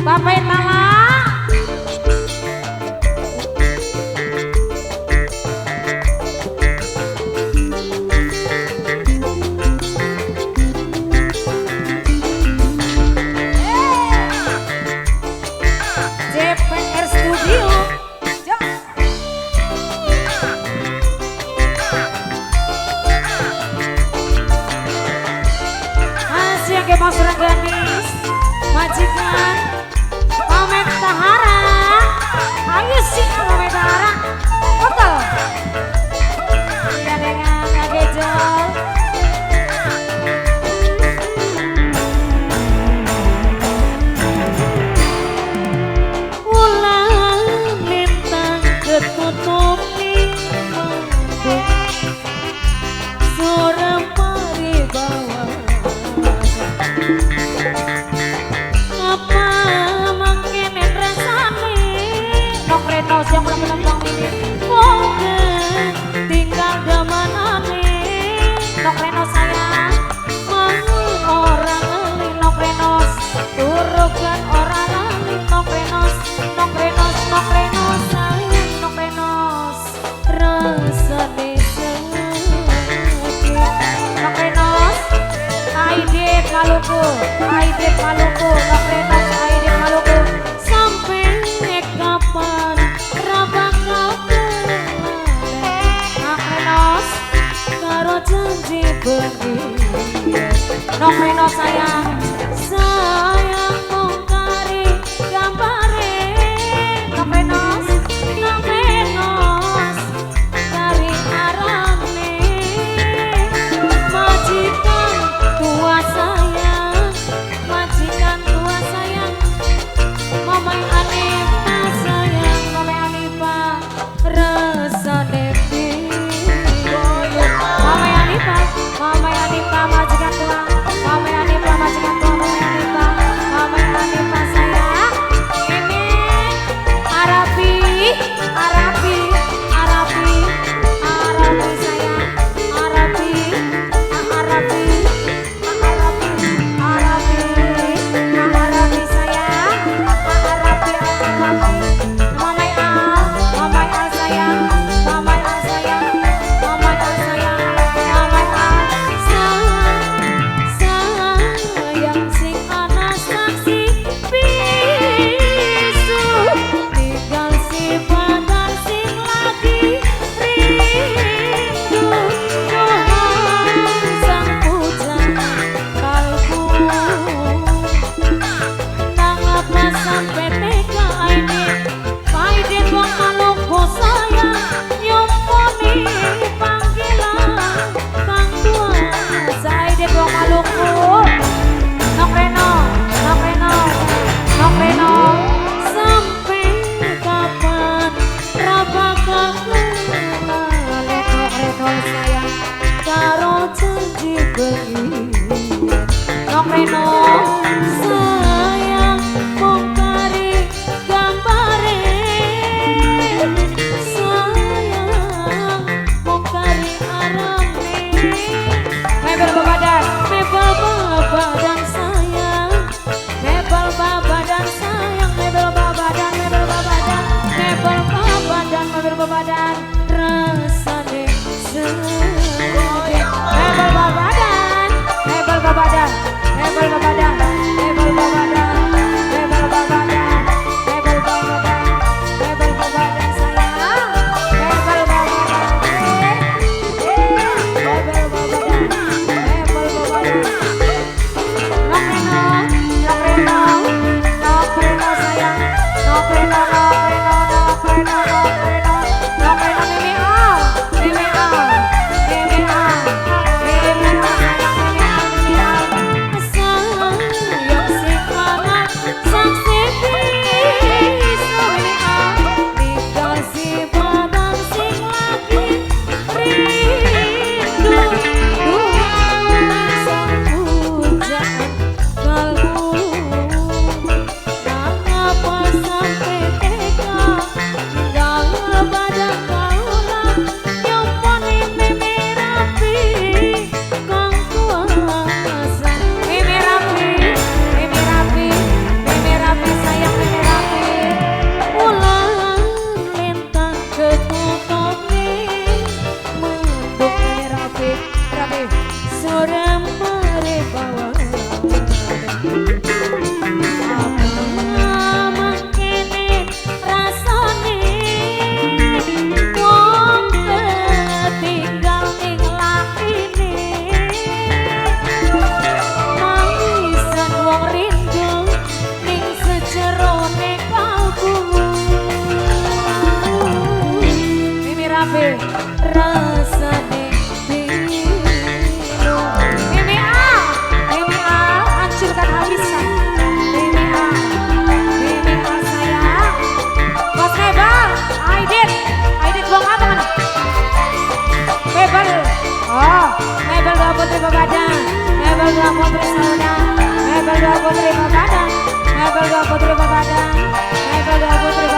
Bapak Tala. JPR Studio. Masih ke Mas Rengganis, majikan Pamet Tahara. Ayo sih Pamet Tahara. Betul. Iya dengan ngagejol. Ulang lintang ketutup suara mari bawah. Apa makin rasane nok renos yang bener-bener ini moga tinggal gamanane nok renos sayang mau orang lali nok renos turukan orang lali nok renos sayang nok renos rasane sedih nok renos Aidit Maluku nok renos Aidit Maluku sampai kapan rabak nok renos karo janji bengi nok renos sayang mongkari gambare nok renos dari arane majikan tua sayang Mamai Anipa sayang Mamai Anipa rasa devi Mamai Anipa majikan tua Mamai Anipa majikan tua Mamai Anipa sayang ini Arabi sayang Arabi sayang Mamai Al sayang Mamai Al sayang Hebel dua putri Saudara, Hebel dua putri Begadang, Hebel dua putri Begadang, Hebel dua putri